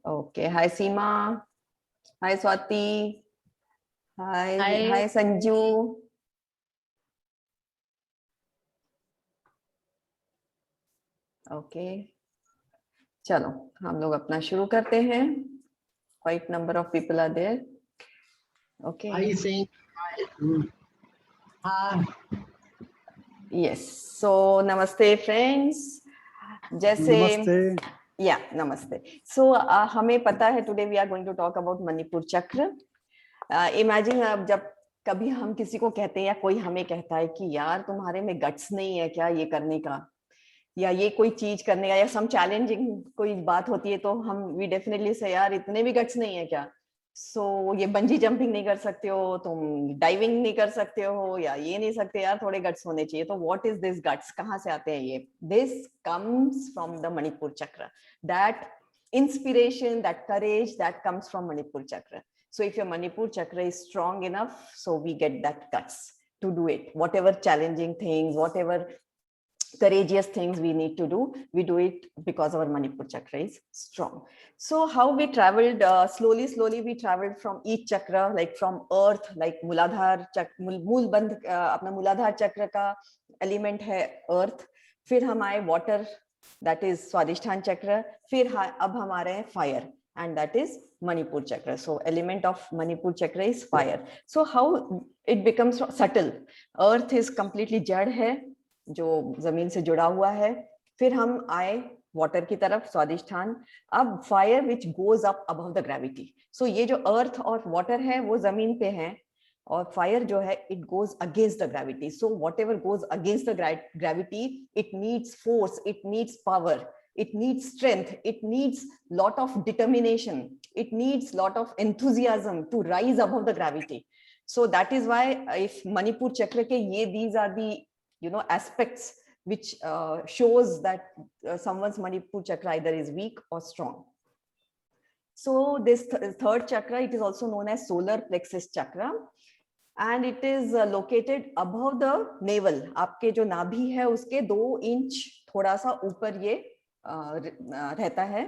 Okay. Hi Seema. Hi Swati. Hi हाय Sanju. Okay. चलो हम लोग अपना शुरू करते हैं. Quite number of people are there. Okay. Are you saying hi? Yes. So namaste friends. जैसे नमस्ते. Yeah, namaste. So हमें पता है today we are going to talk about Manipur चक्र. Imagine अब जब कभी हम किसी को कहते हैं या कोई हमें कहता है कि यार तुम्हारे में गट्स नहीं है क्या ये करने का, या ये कोई चीज करने का, या सम चैलेंजिंग कोई बात होती है तो हम वी डेफिनेटली से यार इतने भी गट्स नहीं है क्या. सो ये बंजी जंपिंग नहीं कर सकते हो तुम, डाइविंग नहीं कर सकते हो, या ये नहीं सकते यार, थोड़े गट्स होने चाहिए. तो व्हाट इज दिस गट्स, कहाँ से आते हैं ये? This comes from the Manipur chakra. That inspiration, that courage, that comes from Manipur chakra. So if your Manipur chakra is strong enough, so we get that guts to do it. Whatever challenging things, whatever courageous things we need to do, we do it because our Manipur chakra is strong. So how we traveled, slowly we traveled from each chakra, like from earth, like Muladhar chakra, मूलबंध अपना मूलाधार चक्र का element है earth. फिर हम आए water, that is स्वादिष्ठान चक्र. फिर अब हमारे हैं fire, and that is Manipur chakra. So element of Manipur chakra is fire. So how it becomes subtle? Earth is completely जड़ है जो जमीन से जुड़ा हुआ है. फिर हम आए वाटर की तरफ, स्वादिष्ठान. अब fire which goes up above the gravity. So ये जो अर्थ और वाटर है वो जमीन पे है, और फायर जो है it goes against the gravity. So what ever goes against the gravity, it needs force, it needs power, it needs strength, it needs lot of determination, it needs lot of enthusiasm to rise above the gravity. So that is why if Manipur chakra ke ye, these are the aspects which shows that someone's Manipur chakra either is weak or strong. So this third chakra, it is also known as solar plexus chakra, and it is located above the navel. आपके जो नाभि है उसके 2 inch थोड़ा सा ऊपर ये रहता है.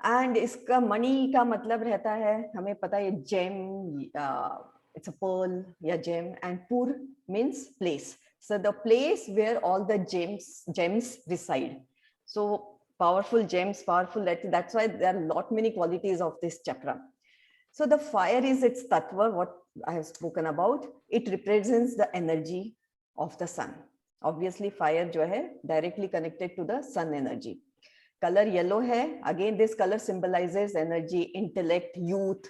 एंड इसका मणि का मतलब रहता है, हमें पता है, जेम, इट्स अ पर्ल या जेम. एंड पुर means place. So the place where all the gems reside. So powerful gems, powerful, that's why there are lot many qualities of this chakra. So the fire is its tattva, what I have spoken about. It represents the energy of the sun. Obviously fire जो है directly connected to the sun energy. Color yellow है, again this color symbolizes energy, intellect, youth.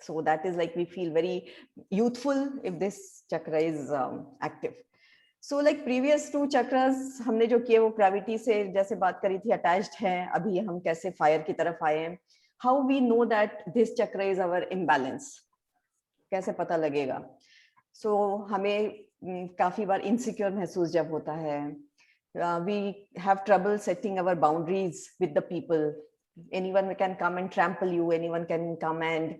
So that is like we feel very youthful if this chakra is active. So like previous 2 chakras हमने जो किए वो gravity से जैसे बात करी थी अटैच्ड है. अभी हम कैसे फायर की तरफ आए हैं. How we know that this chakra is our imbalance, कैसे पता लगेगा? So हमें काफी बार इनसिक्योर महसूस जब होता है, we have trouble setting our boundaries with the people. Anyone can come and trample you, anyone can come and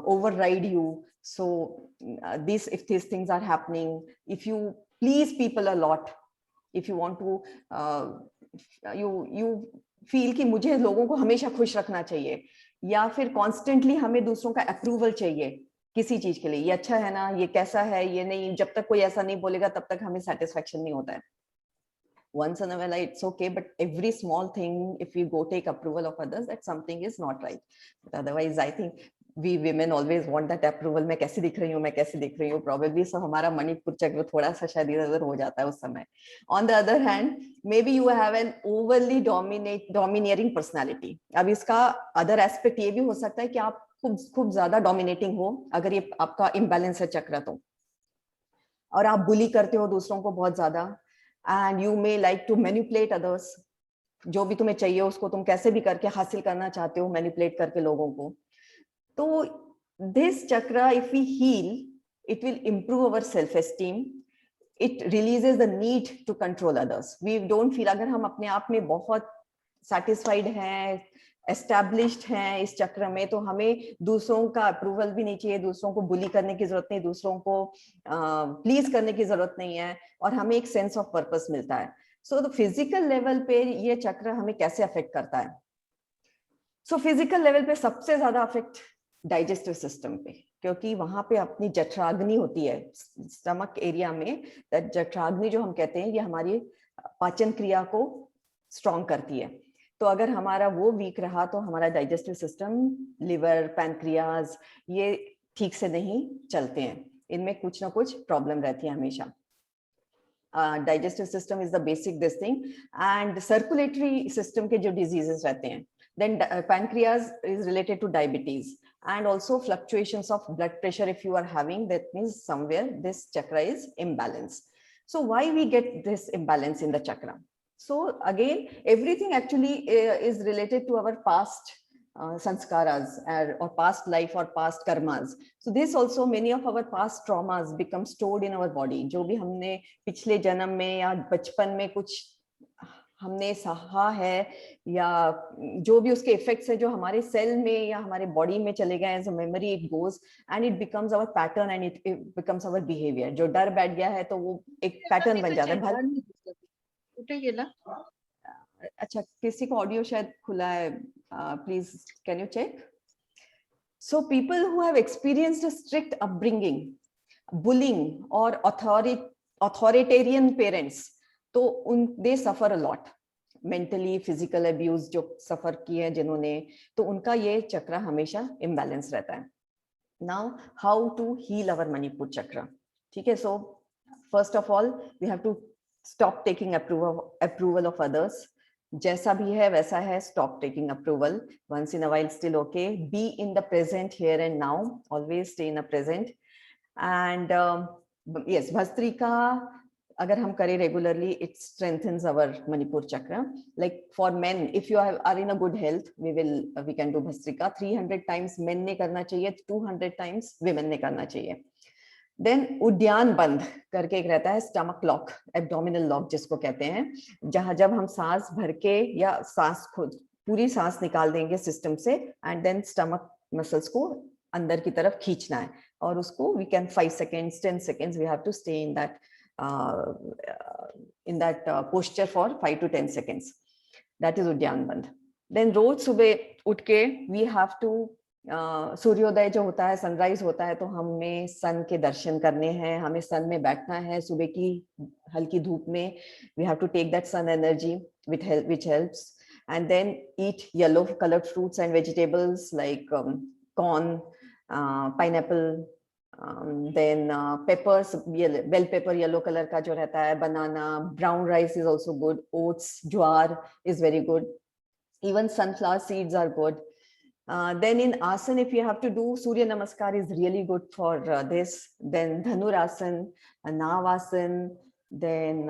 override you. So if these things are happening, if you please people a lot, if you want to you feel कि मुझे लोगों को हमेशा खुश रखना चाहिए, या फिर कॉन्स्टेंटली हमें दूसरों का अप्रूवल चाहिए किसी चीज के लिए, ये अच्छा है ना, ये कैसा है, ये नहीं, जब तक कोई ऐसा नहीं बोलेगा तब तक हमें सेटिस्फेक्शन नहीं होता है. Once in a while it's okay, but every small thing, if we go take approval of others, that something is not right. But otherwise I think we women always want that approval. मैं कैसी दिख रही हूँ, मैं कैसी दिख रही हूँ, probably. So हमारा मणिपुर चक्र थोड़ा सा शायद इधर हो जाता है उस समय. On the other hand, maybe you have an overly domineering personality. अब इसका other aspect ये भी हो सकता है कि आप खूब ज्यादा dominating हो, अगर ये आपका imbalance है चक्र तो, और आप bully करते हो दूसरों को बहुत ज्यादा. And you may like to manipulate others. जो भी तुम्हें चाहिए उसको तुम कैसे भी करके हासिल करना चाहते हो, मैनिपुलेट करके लोगों को. तो this chakra, if we heal, it will improve our self esteem. It releases the need to control others. We don't feel, अगर हम अपने आप में बहुत satisfied हैं, established हैं इस चक्र में, तो हमें दूसरों का अप्रूवल भी नहीं चाहिए, दूसरों को बुली करने की जरूरत नहीं, दूसरों को प्लीज करने की जरूरत नहीं है, और हमें एक सेंस ऑफ पर्पस मिलता है. सो द फिजिकल लेवल पे ये चक्र हमें कैसे अफेक्ट करता है? सो फिजिकल लेवल पे सबसे ज्यादा अफेक्ट डाइजेस्टिव सिस्टम पे, क्योंकि वहां पे अपनी जठराग्नि होती है स्टमक एरिया में। जठराग्नि जो हम कहते हैं ये हमारी पाचन क्रिया को स्ट्रॉन्ग करती है। तो अगर हमारा वो वीक रहा तो हमारा डाइजेस्टिव सिस्टम, लिवर, पैनक्रियाज, ये ठीक से नहीं चलते हैं, इनमें कुछ ना कुछ प्रॉब्लम रहती है हमेशा। Digestive system is the basic this thing. And circulatory system के जो डिजीजेस रहते हैं, then pancreas is related to diabetes, and also fluctuations of blood pressure if you are having, that means somewhere this chakra is imbalanced. So why we get this imbalance in the chakra? So again, everything actually is related to our past sanskaras or past life or past karmas. So this also, many of our past traumas become stored in our body. जो भी हमने पिछले जन्म में या बचपन में कुछ हमने सहा है, या जो भी उसके इफेक्ट्स है जो हमारे सेल में या हमारे बॉडी में चले गए, as a memory it goes and it becomes our pattern and it becomes our behaviour. जो डर बैठ गया है तो वो एक पैटर्न बन जाता है। अच्छा, किसी को ऑडियो शायद खुला है, please can you check? So people who have experienced a strict upbringing, bullying और अथॉरिटेरियन पेरेंट्स, तो उन they suffer a lot, mentally physical abuse जो सफर किए हैं जिन्होंने, तो उनका ये चक्र हमेशा इम्बैलेंस रहता है। Now how to heal our Manipur chakra? ठीक है, so first of all we have to stop taking approval of others. जैसा भी है वैसा है, stop taking approval, once in a while still okay, be in the present here and now, always stay in the present. And yes, bhastrika अगर हम करें regularly, it strengthens our Manipur chakra. Like for men, if you are in a good health, we can do bhastrika 300 times men ने करना चाहिए, 200 times women ने करना चाहिए। Then उद्यान बंद करके एक रहता है, स्टमक लॉक, एब्डोमिनल लॉक जिसको कहते हैं, जहां जब हम सांस भर के या सांस खुद पूरी सांस निकाल देंगे सिस्टम से, एंड देन स्टमक मसल्स को अंदर की तरफ खींचना है, और उसको we can 5 seconds 10 seconds we have to stay in that posture for 5 to 10 seconds. That is उद्यान बंद. Then रोज सुबह उठ के we have to सूर्योदय जो होता है, सनराइज होता है, तो हमें सन के दर्शन करने हैं, हमें सन में बैठना है सुबह की हल्की धूप में. We have to take that sun energy which helps, and then eat yellow colored fruits and vegetables like corn, pineapple, then peppers, bell pepper yellow color का जो रहता है, banana, brown rice is also good, oats, jowar is very good, even sunflower seeds are good. Then in asana, if you have to do Surya Namaskar is really good for this. Then Dhanurasana, Navasana, then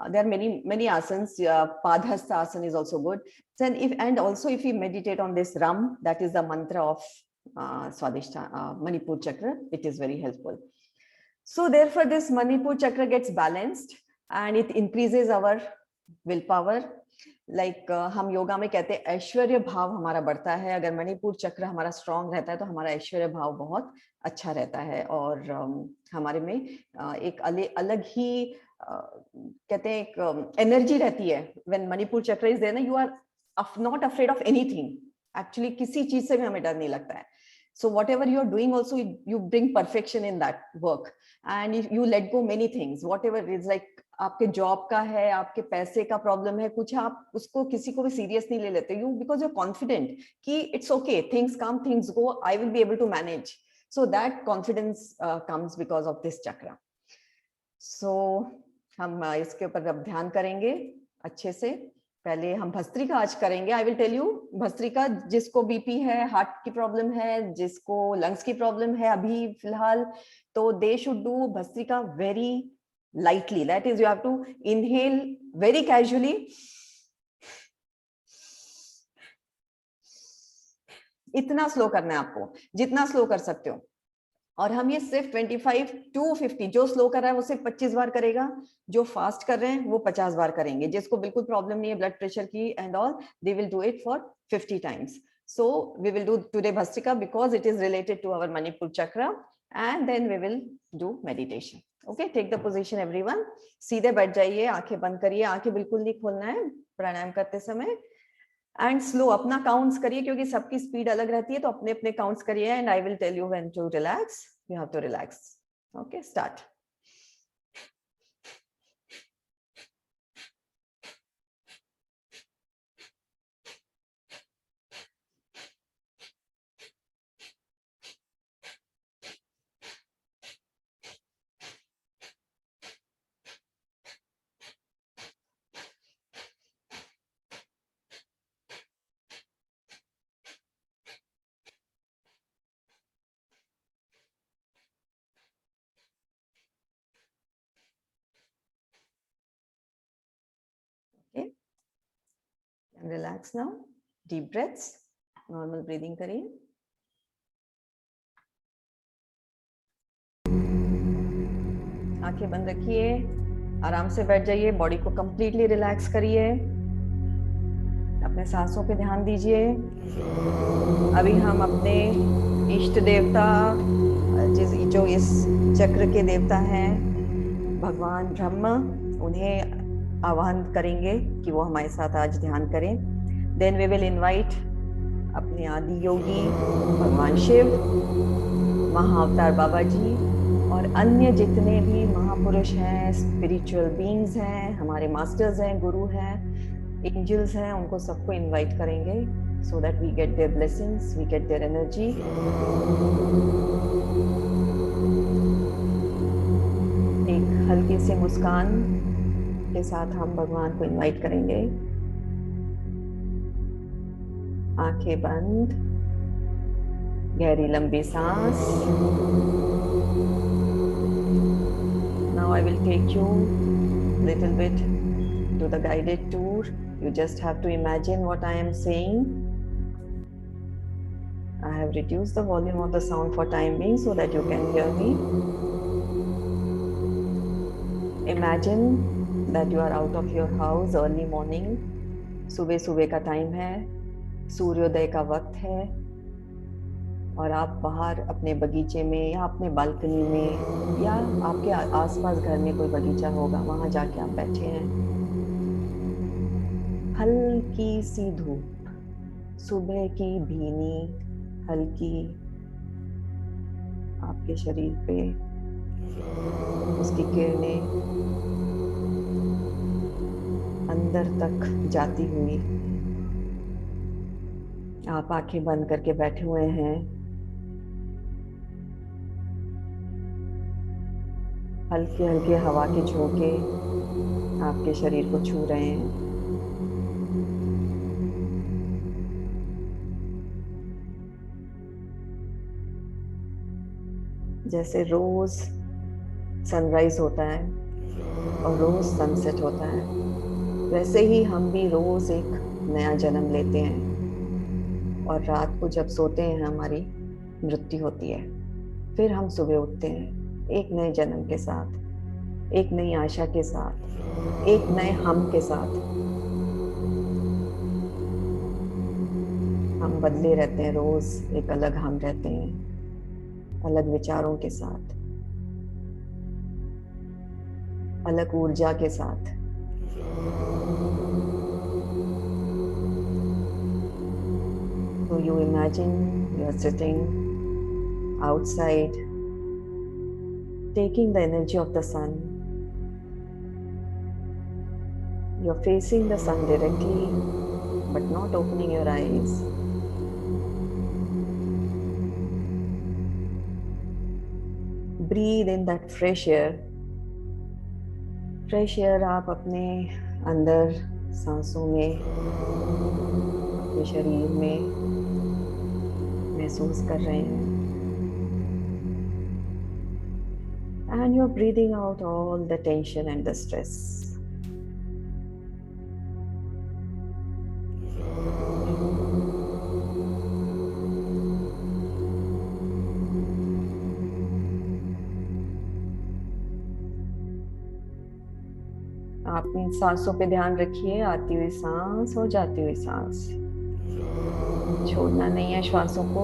there are many asanas. Padhasta asana is also good. Then and also if you meditate on this Ram, that is the mantra of Swadhisthana, Manipur Chakra, it is very helpful. So therefore this Manipur Chakra gets balanced and it increases our willpower. Like हम योगा में कहते हैं ऐश्वर्य भाव हमारा बढ़ता है. अगर मणिपुर चक्र हमारा स्ट्रांग रहता है तो हमारा ऐश्वर्य भाव बहुत अच्छा रहता है, और हमारे में एक अलग ही कहते हैं एक एनर्जी रहती है. When Manipura chakra is there ना, you are not afraid of anything. Actually किसी चीज से भी हमें डर नहीं लगता है. So whatever you are doing also, you bring perfection in that work, and you let go many things. Whatever it is, like आपके जॉब का है, आपके पैसे का प्रॉब्लम है कुछ, आप उसको किसी को भी सीरियस नहीं ले लेते. यू बिकॉज यू कॉन्फिडेंट कि it's okay, things come things go, I will be able to manage. So that confidence comes because of this chakra. So हम इसके ऊपर अब ध्यान करेंगे अच्छे से. पहले हम भस्त्रिका आज करेंगे. I will tell you bhastrika, जिसको बीपी है, हार्ट की प्रॉब्लम है, जिसको लंग्स की प्रॉब्लम है अभी फिलहाल, तो they should do bhastrika very lightly. That is, you have to inhale very casually, इतना स्लो करना है आपको, जितना स्लो कर सकते हो. और हम ये सिर्फ 25 to 50, जो स्लो कर रहा है वो सिर्फ 25 बार करेगा, जो फास्ट कर रहे हैं वो 50 बार करेंगे. जिसको बिल्कुल प्रॉब्लम नहीं है ब्लड प्रेशर की and all, they will do it for 50 times. So we will do today Bhastrika because it is related to our Manipur chakra, and then we will do meditation. Okay, take the position everyone. सीधे बैठ जाइए, आंखें बंद करिए, आंखें बिल्कुल नहीं खोलना है प्राणायाम करते समय. एंड स्लो अपना काउंट्स करिए, क्योंकि सबकी स्पीड अलग रहती है, तो अपने अपने काउंट्स करिए and I will tell you when to relax, you have to relax. Okay, start. Okay, and relax now. Deep breaths, normal breathing करिए. आंखें बंद रखिए, आराम से बैठ जाइए, बॉडी को कंप्लीटली रिलैक्स करिए, अपने सांसों पे ध्यान दीजिए. अभी हम अपने इष्ट देवता, जो इस चक्र के देवता हैं, भगवान ब्रह्मा, उन्हें आह्वान करेंगे कि वो हमारे साथ आज ध्यान करें. देन वी विल इनवाइट अपने आदि योगी भगवान शिव, महाअवतार बाबा जी और अन्य जितने भी महापुरुष हैं, स्पिरिचुअल बीइंग्स हैं, हमारे मास्टर्स हैं, गुरु हैं, एंजल्स हैं, उनको सबको इनवाइट करेंगे so that we get their blessings, we get their energy. एक हल्की सी मुस्कान के साथ हम भगवान को इनवाइट करेंगे. आंखें बंद, गहरी लंबी सांस. Now I will take you little bit to the guided tour. You just have to imagine what I am saying. I have reduced the volume of the sound for time being so that you can hear me. Imagine that you are out of your house early morning. सुबह सुबह का time है, सूर्योदय का वक्त है, और आप बाहर अपने बगीचे में या अपने बालकनी में या आपके आसपास घर में कोई बगीचा होगा, वहां जाके आप बैठे हैं. हल्की सी धूप, सुबह की भीनी हल्की आपके शरीर पे उसकी किरणें अंदर तक जाती हुई. आप आंखें बंद करके बैठे हुए हैं. हल्के हल्के हवा के झोंके आपके शरीर को छू रहे हैं. जैसे रोज सनराइज होता है और रोज सनसेट होता है, वैसे ही हम भी रोज एक नया जन्म लेते हैं, और रात को जब सोते हैं हमारी मृत्यु होती है. फिर हम सुबह उठते हैं एक नए जन्म के साथ, एक नई आशा के साथ, एक नए हम के साथ. हम बदले रहते हैं, रोज एक अलग हम रहते हैं, अलग विचारों के साथ, अलग ऊर्जा के साथ. So you imagine you are sitting outside, taking the energy of the sun. You're facing the sun directly, but not opening your eyes. Breathe in that fresh air. Fresh air आप अपने अंदर सांसों में, अपने शरीर में महसूस कर रहे हैं. And you're breathing out all the tension and the stress. आप इन सांसों पे ध्यान रखिए, आती हुई सांस और जाती हुई सांस. छोड़ना नहीं है श्वासों को.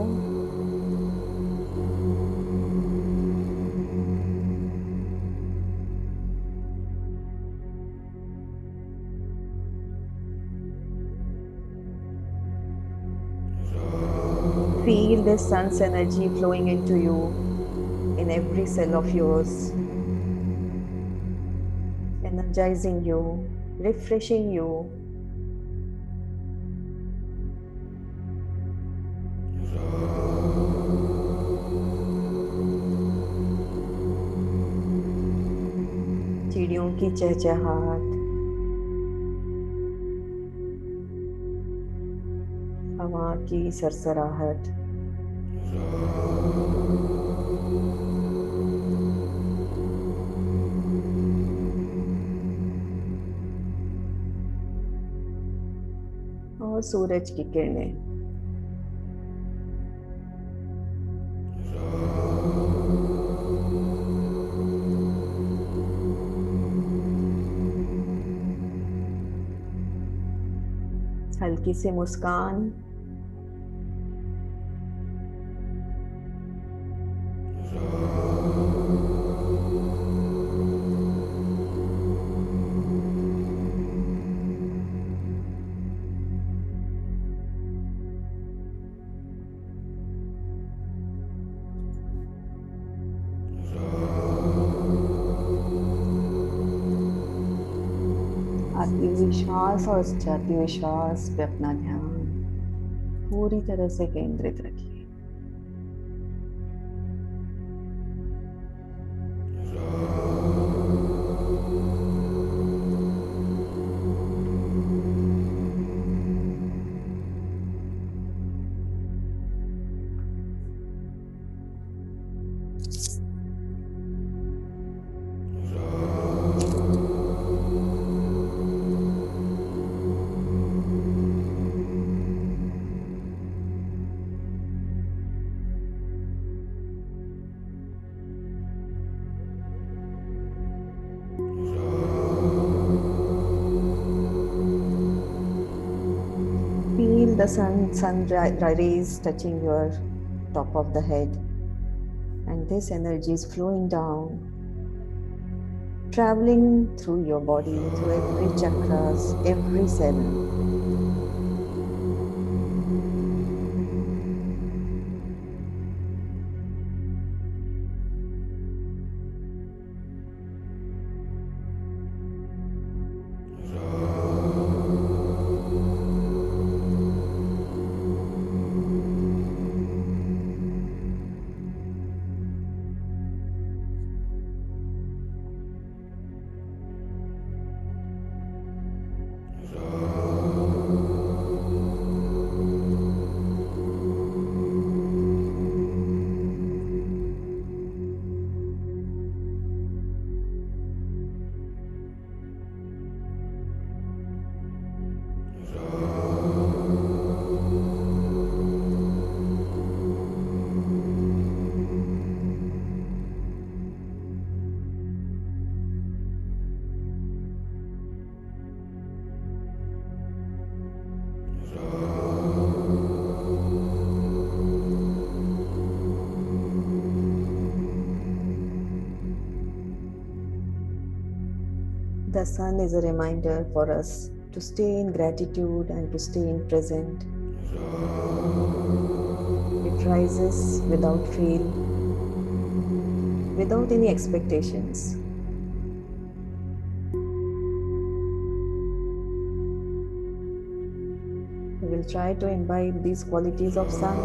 Feel this sun's energy flowing into you in every cell of yours, energizing you, refreshing you. चिड़ियों की चहचहाट, हवा की सरसराहट, और सूरज की किरणें। हल्की सी मुस्कान, आती हुई श्वास और जाती हुई श्वास पे अपना ध्यान पूरी तरह से केंद्रित रखिए। Feel the sun rays touching your top of the head, and this energy is flowing down, traveling through your body, through every chakras, every cell. The sun is a reminder for us to stay in gratitude and to stay in present. It rises without fail, without any expectations. We will try to imbibe these qualities of sun.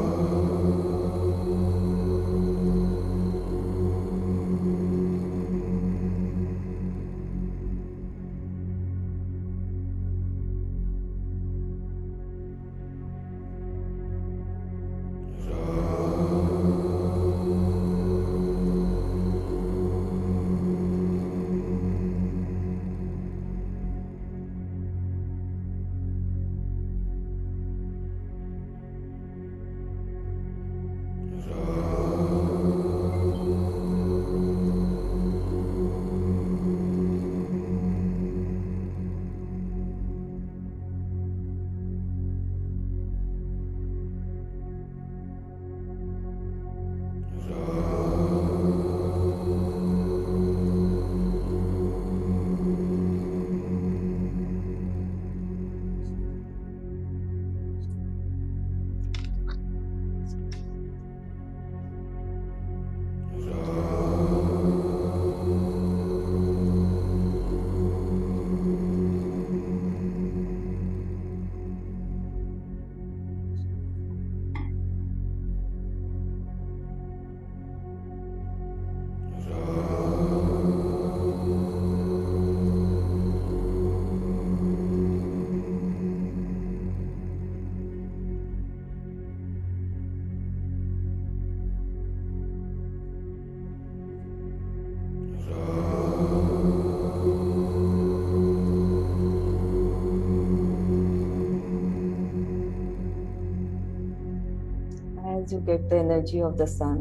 as you get the energy of the sun,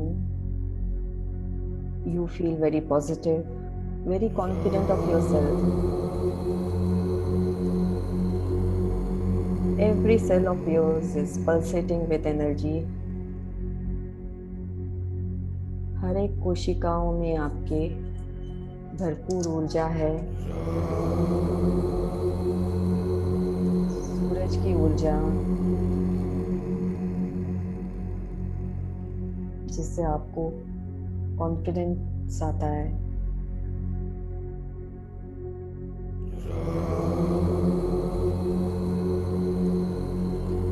you feel very positive, very confident of yourself. Every cell of yours is pulsating with energy. हर एक कोशिकाओं में आपके भरपूर ऊर्जा है, सूरज की ऊर्जा, जिससे आपको कॉन्फिडेंस आता है.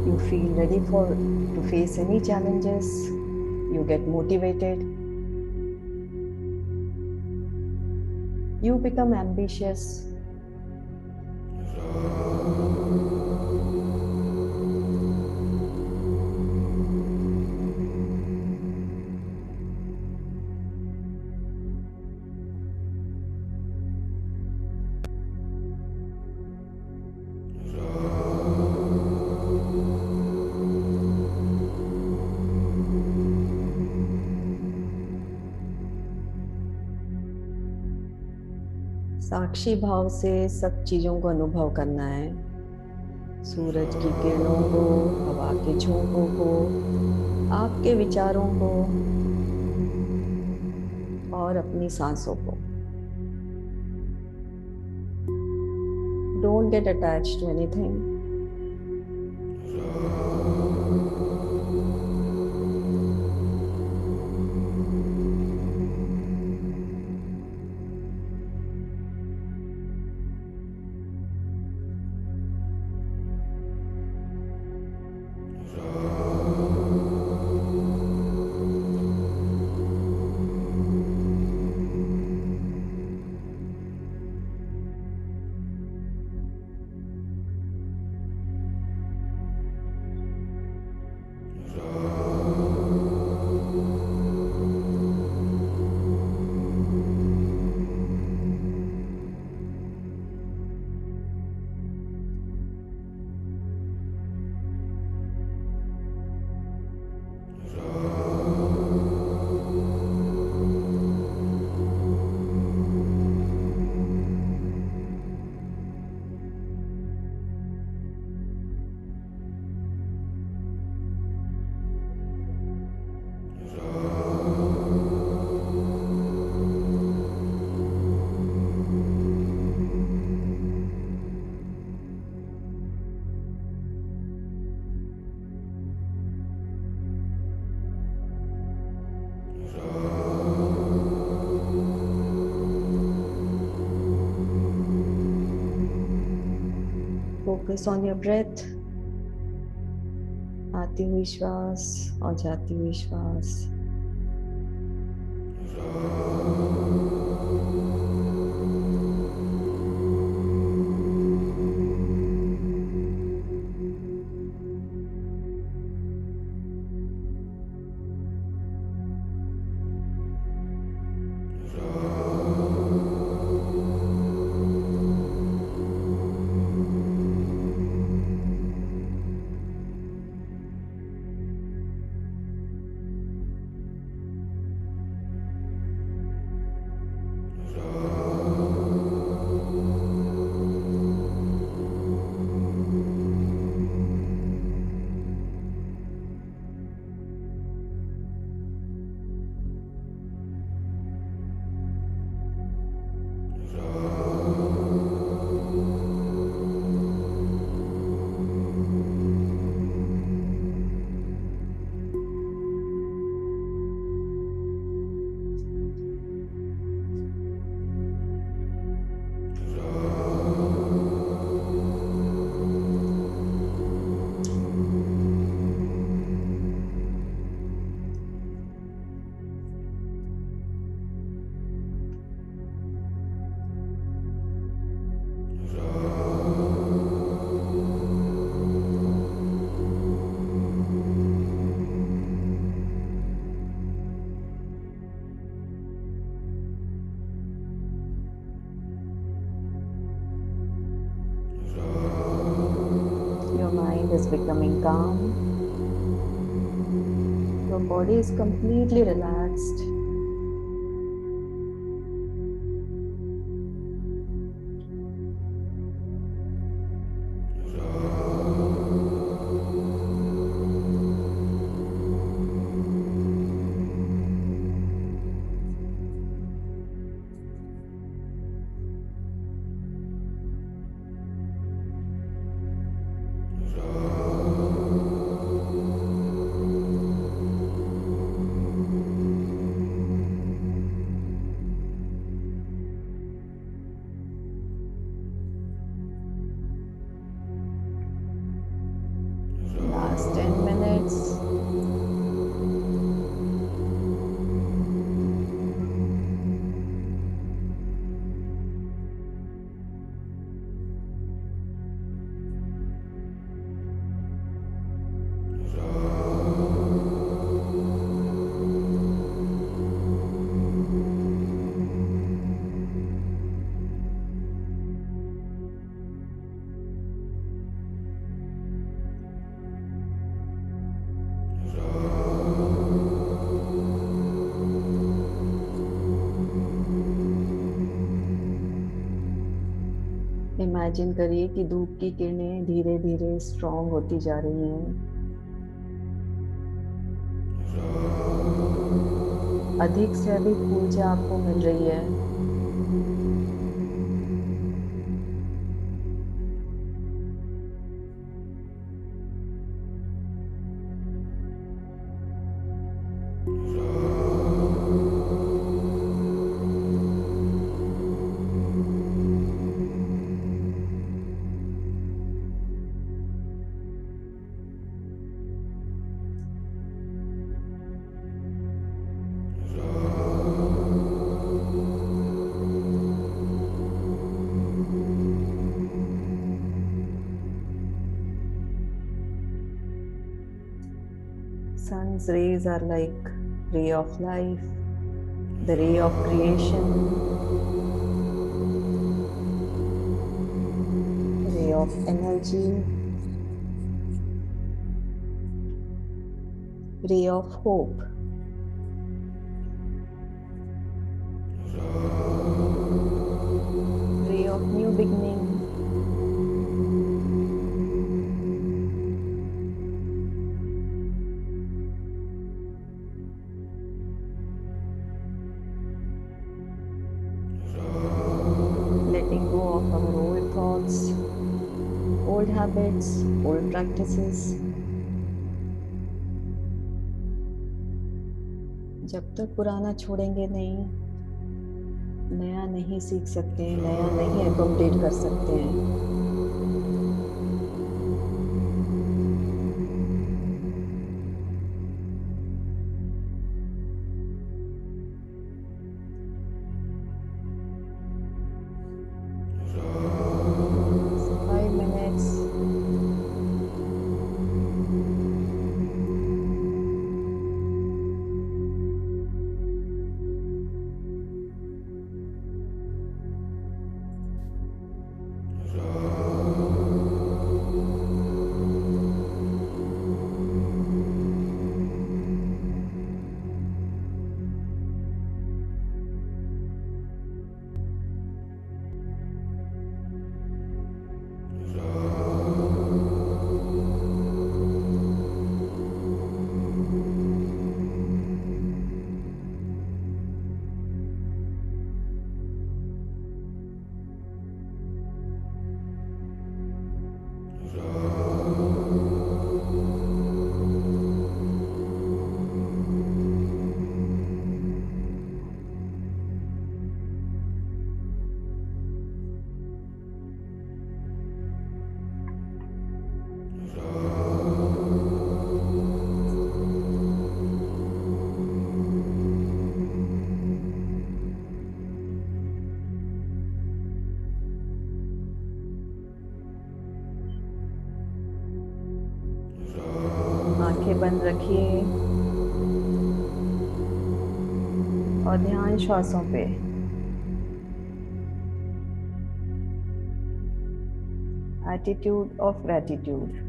You feel ready to face any challenges. You get motivated. You become ambitious. साक्षी भाव से सब चीजों को अनुभव करना है. सूरज की किरणों को, हवा के झोंकों को, आपके विचारों को और अपनी सांसों को. Don't get attached to anything. Focus on your breath. आती हुई श्वास और जाती हुई श्वास. Your mind is becoming calm. Your body is completely relaxed. Last 10 minutes. Imagine करिए कि धूप की किरणें धीरे धीरे स्ट्रॉन्ग होती जा रही हैं। अधिक से अधिक ऊर्जा आपको मिल रही है। Sun's rays are like ray of life, the ray of creation, ray of energy, ray of hope. Ray of new beginning. Letting go of our old thoughts, old habits, old practices. जब तक पुराना छोड़ेंगे नहीं, नया नहीं सीख सकते, नया नहीं अकोमोडेट कर सकते हैं। आंखें बंद रखिए और ध्यान श्वासों पे। Attitude of gratitude.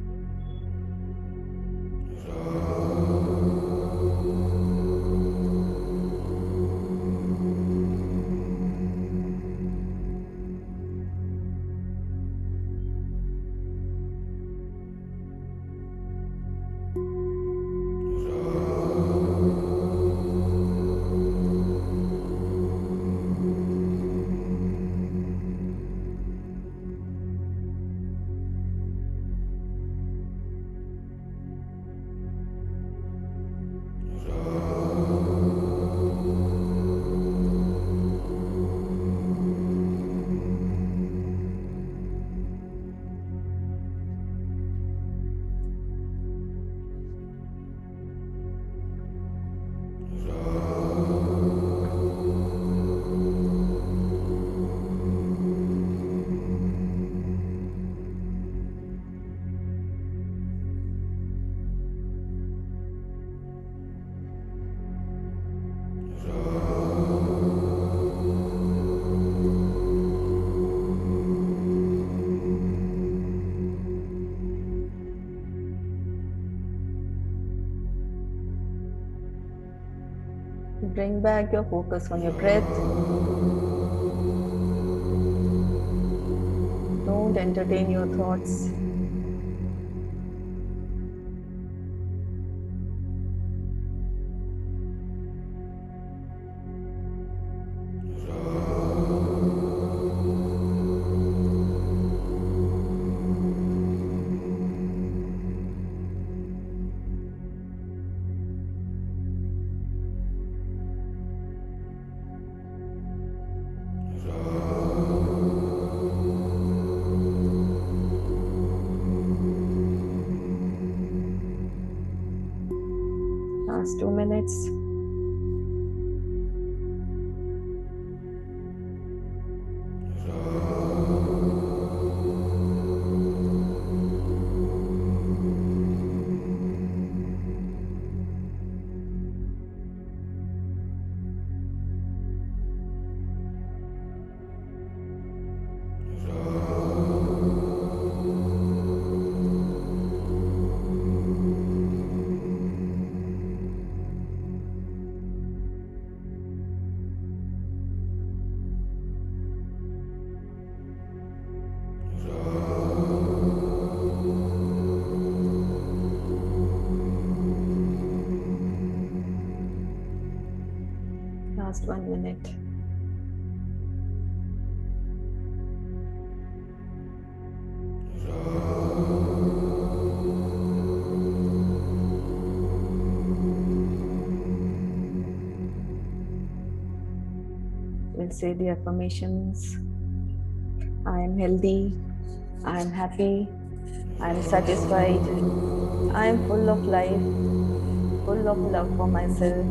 Bring back your focus on your breath. Don't entertain your thoughts. Last 2 minutes. Last 1 minute. We'll say the affirmations. I am healthy. I am happy. I am satisfied. I am full of life, full of love for myself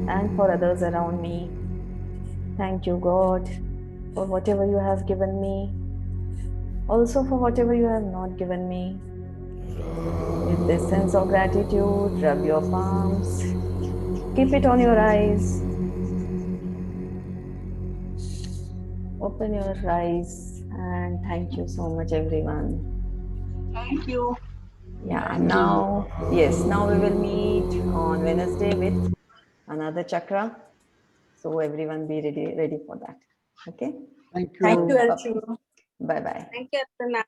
and for others around me. Thank you, God, for whatever you have given me, also for whatever you have not given me. With this sense of gratitude, rub your palms, keep it on your eyes. Open your eyes and thank you so much, everyone. Thank you. Yeah, now, yes, now we will meet on Wednesday with another chakra. So everyone be ready for that. Okay. Thank you. Thank you, Archana. Bye bye. Thank you, Archana.